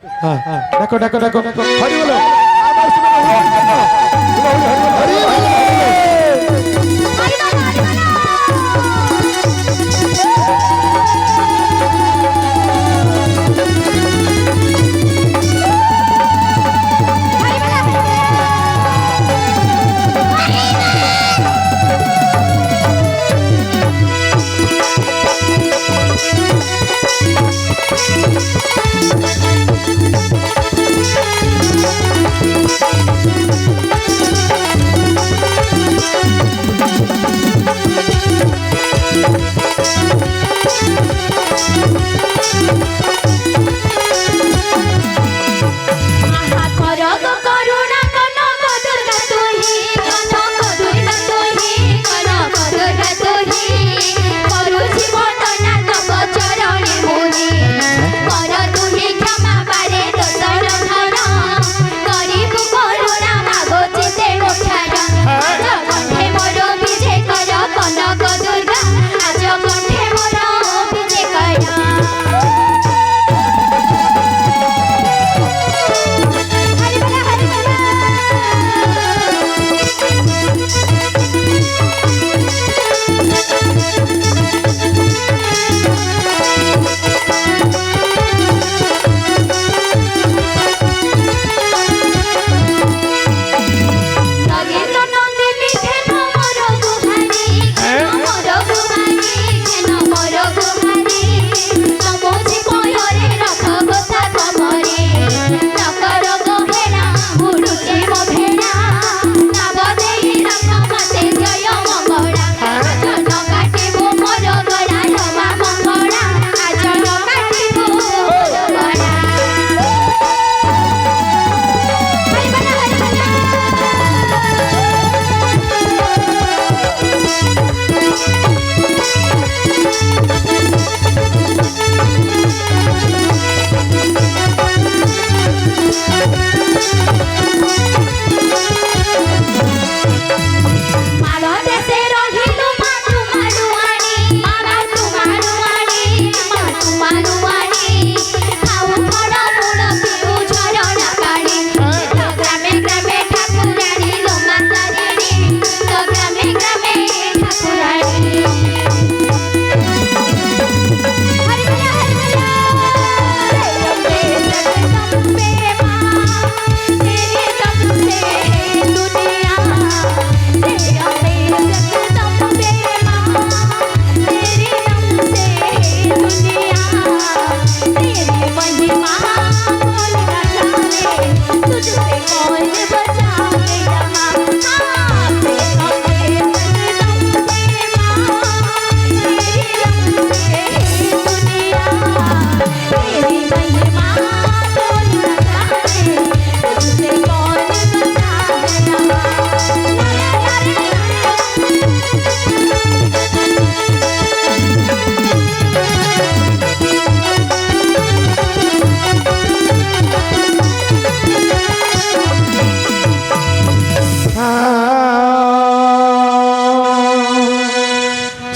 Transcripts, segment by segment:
हाँ डाको डाको डाको हरि बोलो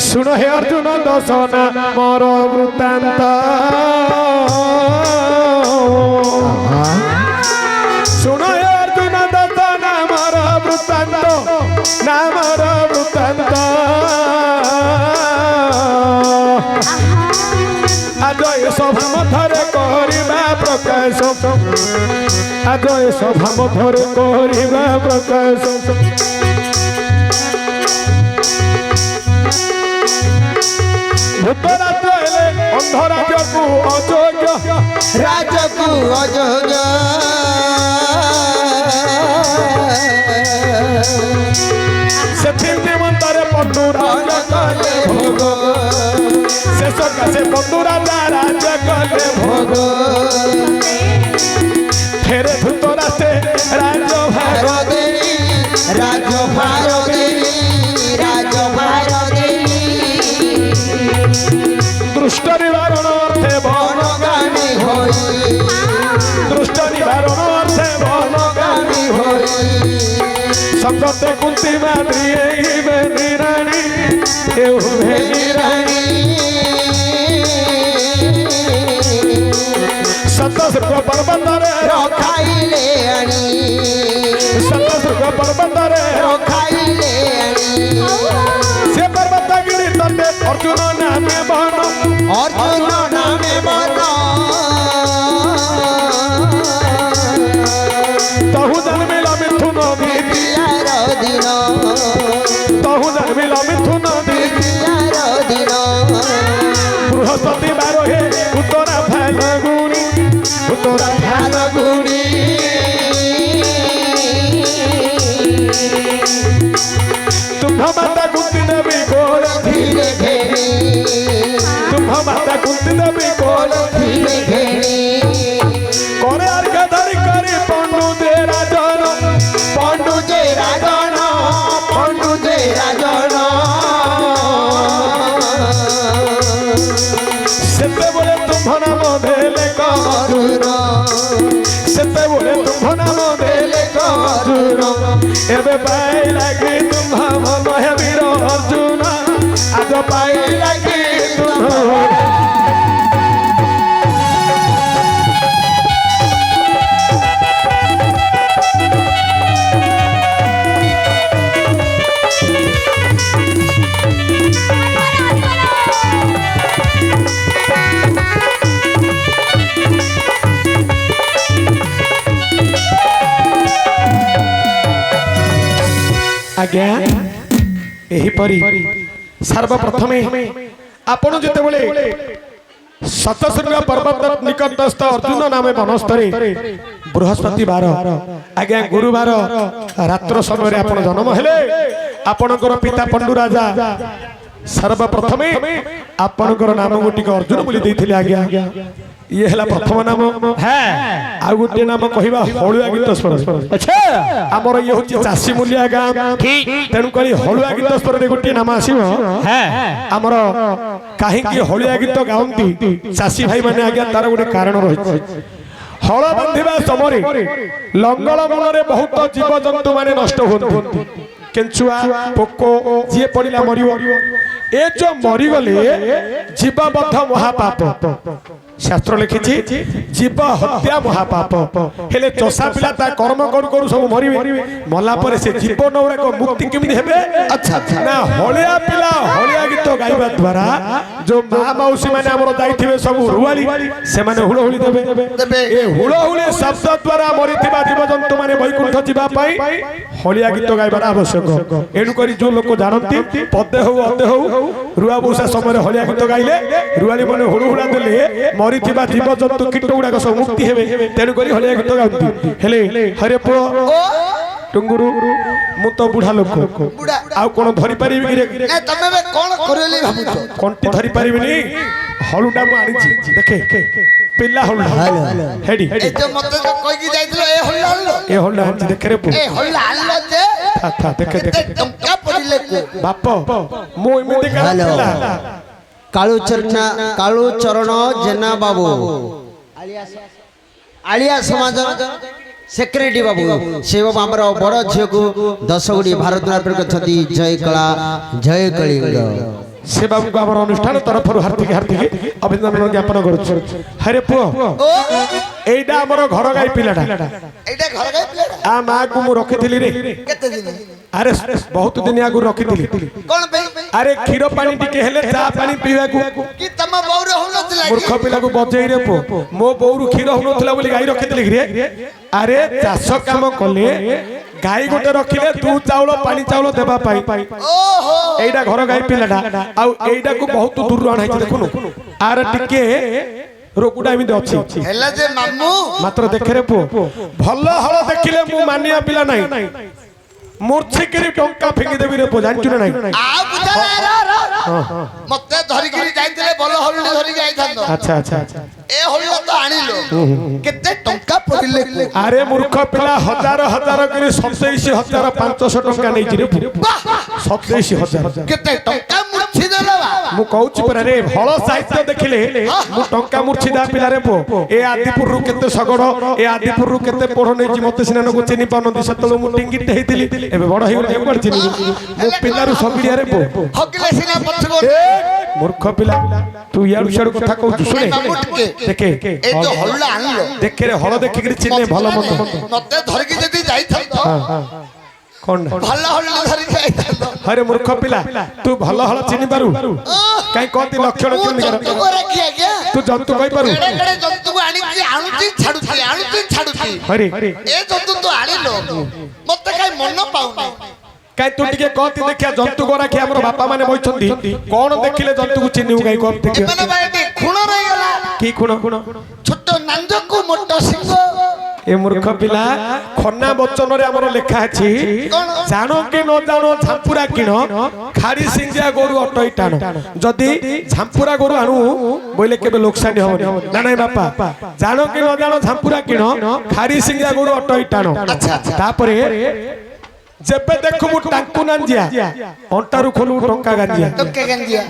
सुनो हे अर्जुन दर्शन मोर वृत्तांत सुनो हे अर्जुन दर्शन मोर वृत्तांत ना मोर वृत्तांत आज ए सभा मथरे करिबा प्रकाश आज ए सभा मथरे करिबा प्रकाश भूतराज अंधराज को अयोग्य राज को अयोग्य से निमंत्रण बंधुराज कले भोग शेष से बंधुराज राज कले भोग फेरे भूतरा से राज भार राज भार राज भार दुष्ट निवारण अर्थे बनगामी होई दुष्ट निवारण अर्थे बनगामी होई संगते कुंती माद्री निराणी निराणी सत ସତଶୃଙ୍ଗ ପର୍ବତରେ ରଖାଇଲେ ଆଣି ସତଶୃଙ୍ଗ ପର୍ବତରେ ରଖାଇଲେ ଆଣି ସେ ପର୍ବତ ଗିରି ତତେ ଅର୍ଜୁନ ନାମେ ବନ ଅର୍ଜୁନ ନାମେ ବନ ତହୁ ଜନ୍ମିଲା ମିଥୁନ ପ୍ରିୟାର ଦିନ ତହୁ ଜନ୍ମିଲା ମିଥୁନ ପ୍ରିୟାର ଦିନ ବୃହସ୍ପତି ବାର ହେ ଉତ୍ତରା ଫାଲଗୁଣି ଉତ୍ତରା ଫାଲଗୁଣି ତୁମ୍ଭ ମାତା କୁନ୍ତି ଦେବୀ କୋଳ ଧୀରେ ଘେରି ତୁମ୍ଭ ମାତା କୁନ୍ତି ଦେବୀ କୋଳ ଧୀରେ ଘେରି করে আর গাদারি করে পন্ডু দে রাজন পণ্ডু যে রাজন পণ্ডু যে রাজন সেতেবেলে তুম্ভ নাম দেলে অরুণ সেতেবেলে তুম্ভ নাম দেলে অরুণ এবে পাই লাগি তুম্ভ মন হে বীর অর্জুন আজ পাই লাগি তুম্ভ आज्ञा एहीपरी सर्वप्रथमे आपण जेतेबेले सतशृंग पर्वत निकटस्थ अर्जुन नामे वनस्थरे बृहस्पति बार आज्ञा गुरुवार रात्र समय आपण जन्म हेले आपणकर पिता पंडु राजा सर्वप्रथमे आपणकर नाम गोटी अर्जुन बोली देथिले आज्ञा ये हला प्रथम नाम है आ गोटे नाम कहिबा हळुआ गीत स्वर अच्छा हमर ये होची चासी मूल्य गाम ठीक तेनु करी हळुआ गीत स्वर रे गोटे नाम आसीबो है हमर काहे की हळुआ गीत गाउंती चासी भाई माने आज्ञा तार गोटे कारण रहि हळ बांधिबा समरे लंगल मनरे बहुत जीव जंतु माने नष्ट होंती केंचुआ पोको जे पडिला मरियो ए जो मरी गले जीवबद्ध महापाप शास्त्र लिखि जीव हत्या महापाप हेले चोसा पिला ता कर्म करू करू सब मरिबे मला परे से जीवन उरा को मुक्ति केमि हेबे अच्छा ना हलिया पिला हलिया गीत गाइबा द्वारा जो मां मौसी माने हमर जाइथिबे सब रुवाली से माने हुळहुळी देबे ए हुळहुळी शब्द द्वारा मरिथिबा जीव जंतु माने वैकुंठ जिबा पई हलिया गीत गाइबा आवश्यक एनु करी जो लोक जानती पदे हो अदे हो रुआ बौसा समय हलिया गीत गाइले रुवाली माने हुळहुळा देले मरिथिबा जीव जंतु कीट गुडा सब मुक्ति हेबे तेनु करी हलिया गीत गाउती हेले हरे पो टुंगुरु मु तो बुढ़ा लोक आ कोन धरि परिबि रे ए तमे बे कोन करली भाबुतो कोनटी धरि परिबिनी हलुडा मु आनिछि देखे पिल्ला हलुडा हेडी ए जो मते तो कहि की जाइतलो ए हल्ला आनिछि देखे रे पो ए हल्ला आल्लो जे था देखे देखे टंका पडिले को बाप मु इमिति करला काळू चरण जेना बाबू आलिया समाज सेक्रेटरी बाबू से बाबू हमर बड़ झियो को 10 गुडी भारत नापर कथति जय कला जय कलिंग से बाबू को हमर अनुष्ठान तरफ हार्दिक अभिनंदन ज्ञापन करू हरे पो एडा हमर घर गाई पिलाटा एडा घर गाई पिलाटा आ मां को मु रखिथिली रे केते दिन अरे बहुत दिन आगु रखिथिली कोन बे अरे खीर पानी टिके हेले चा पानी पीवा को कि तम बौर होनतला मूर्ख पिला को बजई रे पो मो बौरु खीर होनतला बोली गाई रखिथिली रे अरे चाष काम कले गाई गोटे रखिले तू चाउल पानी चाउल देबा पाई ओहो एडा घर गाई पिलाटा आ एडा को बहुत दूर आनाई देखुनु आर टिके रोकुडा एमि अछि हेला जे मामू मात्र देखे रे पो भल हळ देखिले मु मानिया पिला नाही मूर्छिकरी टंका फेंकी देबी रे पो जानचु नाही आ बुझा मते धरि गिरी जाइतले बल हलुडी धरि जाइथांदो अच्छा अच्छा अच्छा ए हलुडा तो आनिलो केते टंका पडिले अरे मूर्ख पिला हजार हजार करी 27500 टंका नै रे 27000 केते टंका मुठी देलबा ମୁଁ କହୁଛି ପରା ରେ ହଳ ସାହିତ୍ୟ ଦେଖିଲେ ମୁଁ ଟଙ୍କା ମୁର୍ଛିଦା ପିଲାରେ ପୋ ଏ ଆଦିପୁରରୁ କେତେ ଶଗଡ଼ ଏ ଆଦିପୁରରୁ କେତେ ପୋଢ଼ ନେଇଛି ମତେ ସିନା ଲୋକ ଚିହ୍ନି ପାରୁନନ୍ତି ସେତେବେଳେ ମୁଁ ଟିଙ୍ଗିଟେ ହେଇଥିଲି ଏବେ ବଡ଼ ହେଇଗଲି କୁଆଡ଼େ ଚିହ୍ନିବି ମୁଁ ପିଲାରୁ ସବିଡ଼ିଆରେ ପୋ ମୂର୍ଖ ପିଲା ତୁ ଇଆଡୁ ସିଆଡୁ କଥା କହୁଛୁ ଶୁଣେ ଦେଖେ ଦେଖେ ହଳ ଦେଖିକିରି ଚିହ୍ନେ ଭଲ ମନ୍ଦ ମତେ ଧରିକି ଯଦି ଯାଇଥାନ୍ତ କଣ ଭଲ ହଳ ଧରିକି ଯାଇଥାନ୍ତ ହରେ ମୂର୍ଖ ପିଲା ତୁ ଭଲ ହଳ ଚିହ୍ନି ପାରୁ କାଇଁ କହନ୍ତି ଲକ୍ଷଣ କେମିତି ତୁ ଜନ୍ତୁ କହିପାରୁ ଜନ୍ତୁକୁ ଆଣିକି ଛାଡୁଛି ହରେ ଏ ଜନ୍ତୁ ତୁ ଆଣିଲ ମତେ କାଇଁ ମନ ପାଉନି କାଇଁ ତୁ ଟିକେ କହନ୍ତି ଦେଖିଆ ଜନ୍ତୁ ଗୋରାଖି ଆମର ବାପା ମାନେ ବଇଛନ୍ତି କଣ ଦେଖିଲେ ଜନ୍ତୁକୁ ଚିହ୍ନିବୁ କାଇଁ କହ ଦେଖିଆ ଏମାନେ ବା ଏଠି ଖୁଣ ରହିଗଲା କି ଖୁଣ ଛୋଟ ନାଞ୍ଜକୁ ମୋଟ ସିଂହ ଏ ମୂର୍ଖ ପିଲା ଖନା ବଚନରେ ଆମର ଲେଖା ଅଛି ଜାଣ କି ନ ଜାଣ ଝାମ୍ପୁରା କିଣ ଖାଡ଼ି ସିଂଜିଆ ଗୋରୁ ଅଟଇ ଟାଣ ଯଦି ଝାମ୍ପୁରା ଗୋରୁ ଆଣୁ ବୋଇଲେ କେବେ ଲୋକସାନି ହବନି ନା ନାଇଁ ବାପା ଜାଣ କି ନ ଜାଣ ଝାମ୍ପୁରା କିଣ ଖାଡ଼ି ସିଂଜିଆ ଗୋରୁ ଅଟଇ ଟାଣ ତାପରେ ଯେବେ ଦେଖୁବୁ ଟାଙ୍କୁ ନାଞ୍ଜିଆ ଅଣ୍ଟାରୁ ଖୋଲୁ ଟଙ୍କା ଗାଞ୍ଜିଆ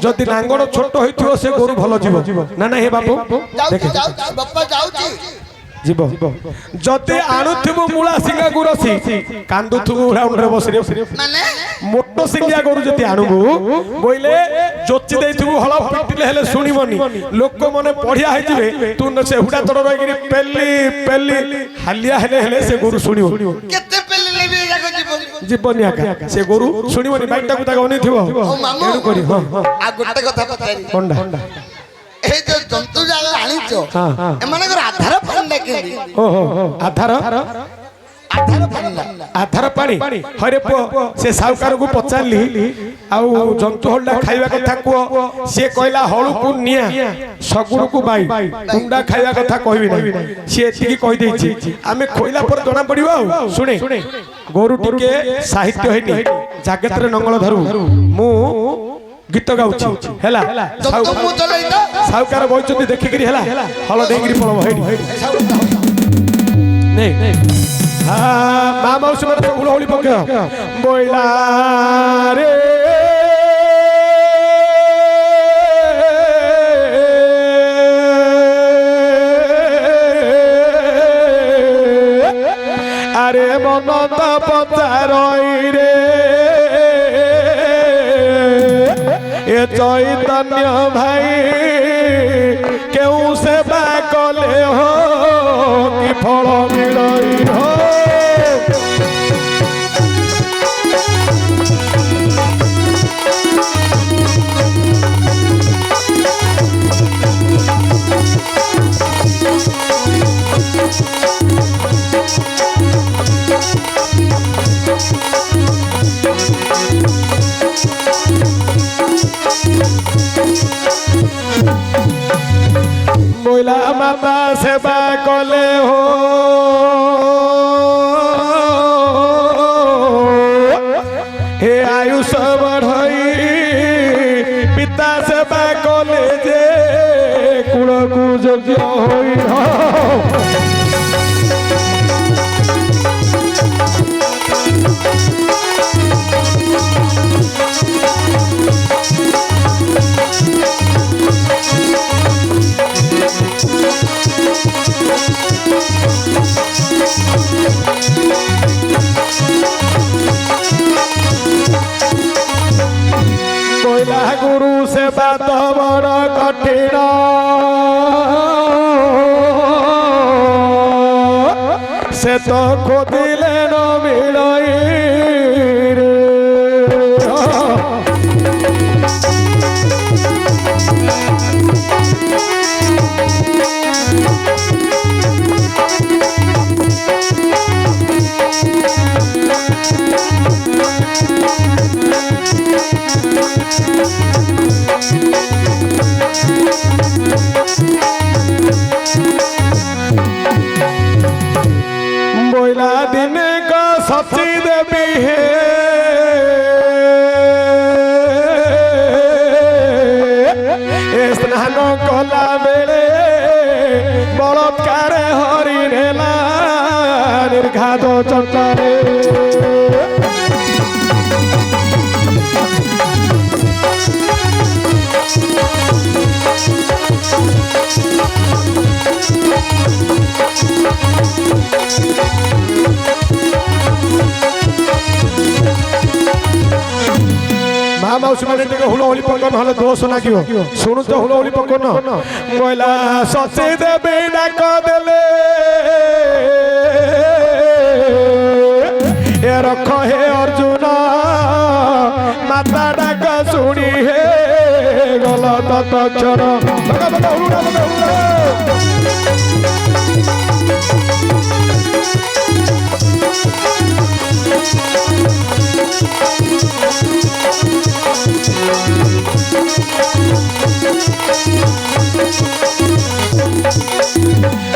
ଯଦି ନାଙ୍ଗଣ ଛୋଟ ହେଇଥିବ ସେ ଗୋରୁ ଭଲ ଯିବ ନା ନାଇଁ ହେ ବାବୁ ଯିବ ଯଦି ଆଣୁଥିବୁ ମୂଳା ସିଙ୍ଗା ଗୁରସି କାନ୍ଦୁଥିବୁ ଉଡ଼ାଉଣରେ ବସିରେ ମୋଟ ସିଙ୍ଗିଆ ଗୋରୁ ଯଦି ଆଣୁବୁ ବୋଇଲେ ଯୋଚି ଦେଇଥିବୁ ହଳ ପିଟିଲେ ହେଲେ ଶୁଣିବନି ଲୋକମାନେ ପଢିଆ ହେଇଯିବେ ତୁ ସେ ହୁଡ଼ା ତଡ଼ ରହିକିରି ପେଲି ପେଲି ହାଲିଆ ହେଲେ ହେଲେ ସେ ଗୋରୁ ଶୁଣିବ କେତେ ପେଲିଲେ ବି ଯାକ ଯିବନି ଆକା ସେ ଗୋରୁ ଶୁଣିବନି ବାଇଟାକୁ ତାକୁ ଅନେଇଥିବ ଏଣୁ କରି ହଁ ଆଉ ଗୋଟେ କଥା ପଚାରି କଣ୍ଡା এই যে জন্তু জায়গা আনিছ এমানকৰ আধার পানি কেলি ওহো আধার আধার পানি হরে পুଅ সে সাউকারକୁ ପଚାରିଲି ଆଉ ଜନ୍ତୁ ହଳଟା ଖାଇବା କଥା କୁହ ସିଏ କହିଲା ହଳୁକୁ ନିଆଁ ଶଗୁଣକୁ ବାଇ କୁଣ୍ଡା ଖାଇବା କଥା କହିବି ନାହିଁ ସିଏ ଏତିକି କହିଦେଇଛି ଆମେ ଖୋଇଲା ପରେ ଜଣା ପଡିବ ଆଉ ଶୁଣେ ଗୋରୁ ଟିକେ ସାହିତ୍ୟ ହେଇନି ଜାଗତରେ ନଙ୍ଗଳ ଧରୁ ମୁଁ गीत गाउछि हैला साउकार बइचंदी देखिकरी हैला हल देगिरी पळब हेडी नै हा मा मौसी माने उलो होली पके बोइला रे अरे मन त पचारई रे ए चैतन्य भाई क्यों सेवा कले हो कि फल मिलई हो बोला माता सेवा कले हो हे आयुष बढ़ई पिता सेवा कले जे कुल को योग्य होई हो बोला गुरु सेवा तो बड़ कठिन से तो खोदिले न मिलई रे बोला दिन का सची देवी है स्नान कला बेले बलात्कार हरि नेला निर्घात चंचारे মা মাউসী মানে টিকে হুলহুলি পকন হলে দোষ নাগিব শুনুছ হুলহুলি পকন কইলা সচে দেবে ডাক দেলে এ রখ হে অর্জুন মাতা ডাক শুনি হে গল তৎক্ষণ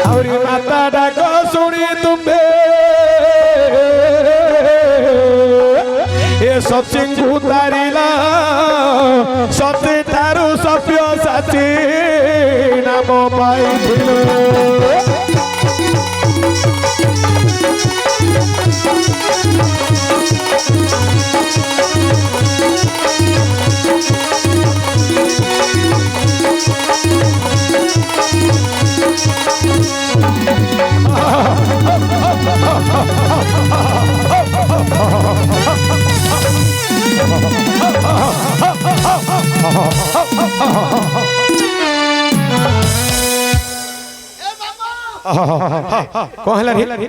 আউরি মাতা ডাক শুনি তুমি এ সচিঙ্গু তারিলা সচি ঠারু সভ্য সাচি নাম পাইছিল कौन है लारी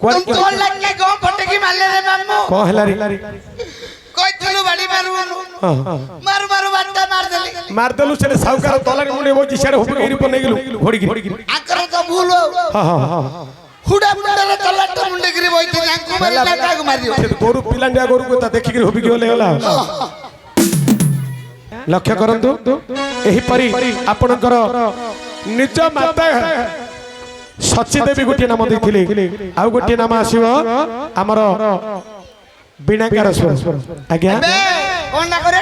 तुम तो लगे गो फटकी मारले रे मामू कौन है लारी कोई थलु बड़ी मारू मारू मारू बाटा मार देली मार देलु से साउकार तलक मुंडे वो जिसारे होप गिरी पर नेगिलु घोड़ी गिरी आकर तो भूल हां हुडा मुंडे रे तलक मुंडे गिरी बोइते जांकु मारी लाका को मारियो से गोरु पिलांडिया गोरु को ता देखि गिरी होबि गेले होला लक्ष्य करंतु एही परी आपनकर निज माता सची देवी गोटे नाम देथिले आउ गोटे नाम आसीबो हमर बिनाकार स्वर आज्ञा कोन ना करे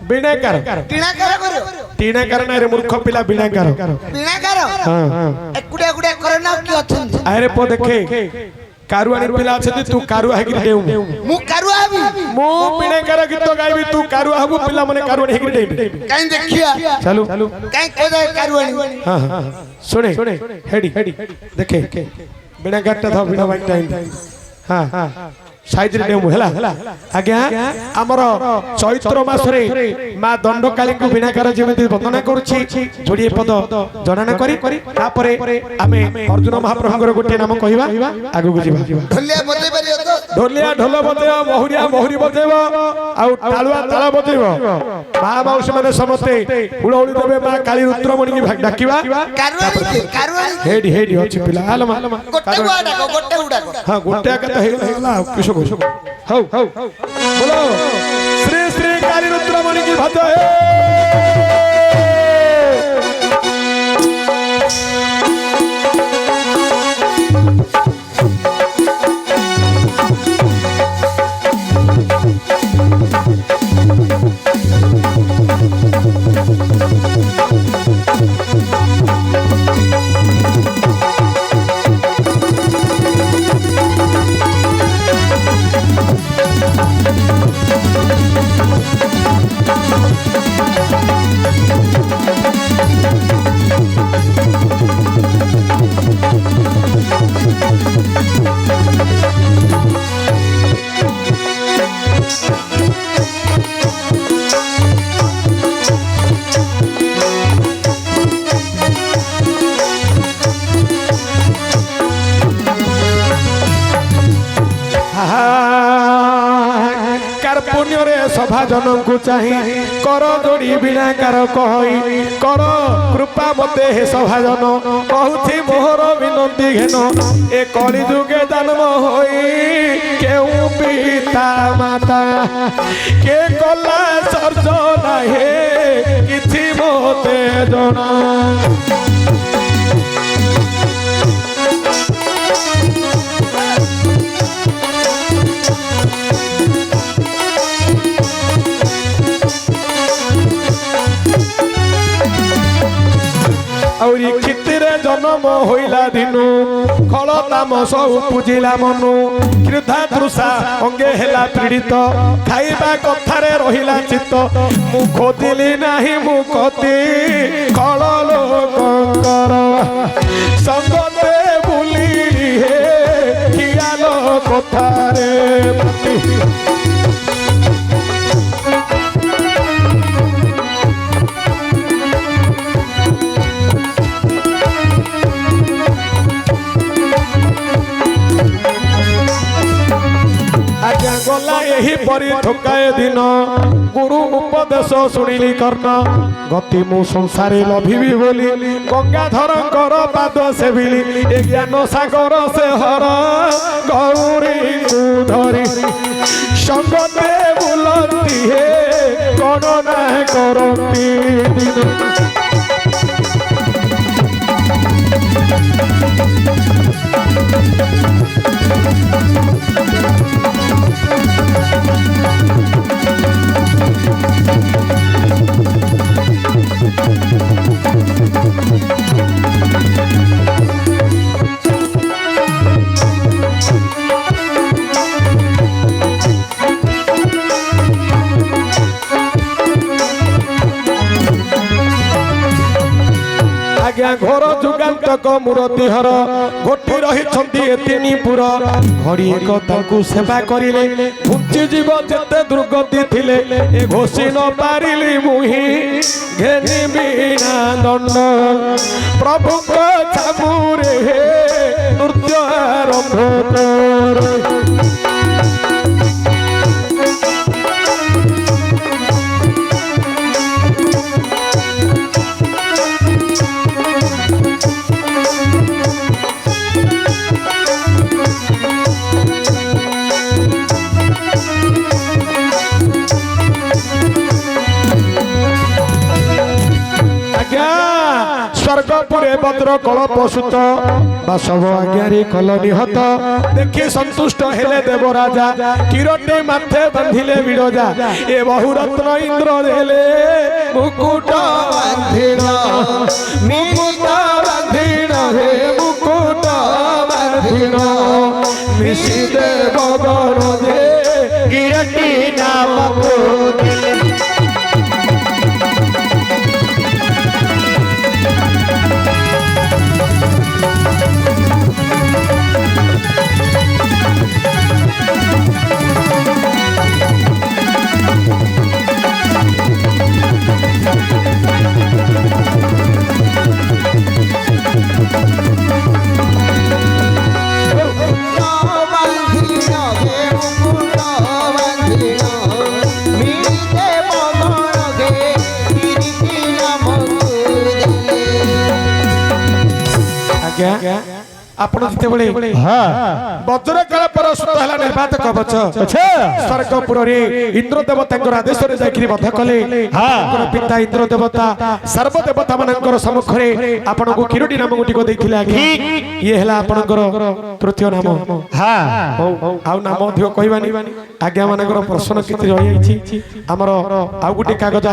बिनाकार टीनाकार करे टीनाकार ना रे मूर्ख पिला बिनाकार टीनाकार हां एकुडे एकुडे करे ना की अछन अरे पो देखे कारुआनी पिला अछि तू कारुआ हेगिर देउ मु कारुआ आबी मु बिनाकार गीत गाइबी तू कारुआ हबु पिला माने कारुआनी हेगिर देबी काई देखिया चलो काई को जाय कारुआनी हां हां सुने हेडी देखे बिनाकार ता था बिना वाइट टाइम हां हां साइज रे देउ हला आज्ञा हमर चैत्र मासरे मा दंडकाली को बिनाकार जेमिति वंदना करूछि जोडिए पद जणाना करी तापरे आमे अर्जुन महाप्रभुଙ୍କର गोटे नाम कहिबा आगु को जीवा ढोलिया बजे परियो तो ढोलिया ढोल बजेबा बहुरिया बहुरी बजेबा आ तालुआ ताला बजेबा मा माउसी माने समस्ते उड़ौली देबे मा काली रुद्रमणि की डाकिबा कारुआनी हेडी अछि पिला आलमा गोटे उडा हां गोटे का तो हेला किशो हौ बोलो श्री श्री काली रुद्रमणि की भज हे सभा जनम को चाही कर जोड़ी बिनाकार कहि कर कृपा मते हे सभा जन कहूथि मोहर विनती घेन ए कली जुगे जन्म होई केउ पिता माता के कला सर्जना हे किछि मोते जना औरी क्षितिरे जन्म होइला दिनु खल तामस पूजिला मनु क्रोधा तृषा अंगे हेला पीड़ित खाइबा कथारे रहिला चित्त मु खोदिली नाही मु कति खल लोककर संगते କଥାରେ ଆଜ୍ଞା ଗଲା ଏହିପରି ଠକାଏ ଦିନ ଗୁରୁ ଉପଦେଶ ଶୁଣିଲି କର୍ଣ୍ଣ ଗତି ମୁଁ ସଂସାରେ ଲଭିବି ବୋଲି ଗଙ୍ଗାଧରଙ୍କର ପାଦ ସେବିଲି ଏ ଜ୍ଞାନ ସାଗର ସେ ହର ଗୌରୀଙ୍କୁ ଧରି ସଙ୍ଗତେ ବୁଲନ୍ତି ହେ କଣ ନା କରନ୍ତି ଆଜ୍ଞା ଘୋର ଯୁଗାନ୍ତକ ମୂରତି ହର ଗୋଟି ରହିଛନ୍ତି ଏ ତିନି ପୁର ଘଡ଼ି ଏକ ତାଙ୍କୁ ସେବା କରିଲେ ଘୁଞ୍ଚିଯିବ ଯେତେ ଦୁର୍ଗତି ଥିଲେ ଏ ଘୋଷି ନ ପାରିଲି ମୁହିଁ ଘେନି ବିନା ଦଣ୍ଡ ପ୍ରଭୁଙ୍କ ଛାମୁରେ ନୃତ୍ୟ ଆରମ୍ଭ କର स्वर्गपुरे भद्र कलप सुत बासव आज्ञारी कल निहत देखि संतुष्ट हेले देवराजा किरटे माथे बांधिले बिरजा ए बहुरत्न इंद्र देले मुकुट बांधिण मुकुट बांधिण हे मुकुट बांधिण मिशि देव गण जे किरटी नामको आपण जितेबळे वज्र काल परसुत हला निर्वात कवच स्वर्गपुर रे इंद्र देवतांकर आदेश रे जाकरी वध कले आपन पिता इंद्र देवता सर्व देवता मानकर सम्मुख रे आपन को किरोटी नाम गुटी को देखिले आगे ये हला आपनकर तृतीय नाम आउ नाम धियो कहबानी आज्ञा मानकर प्रश्न किति रहि छी हमर आउ गुटी कागज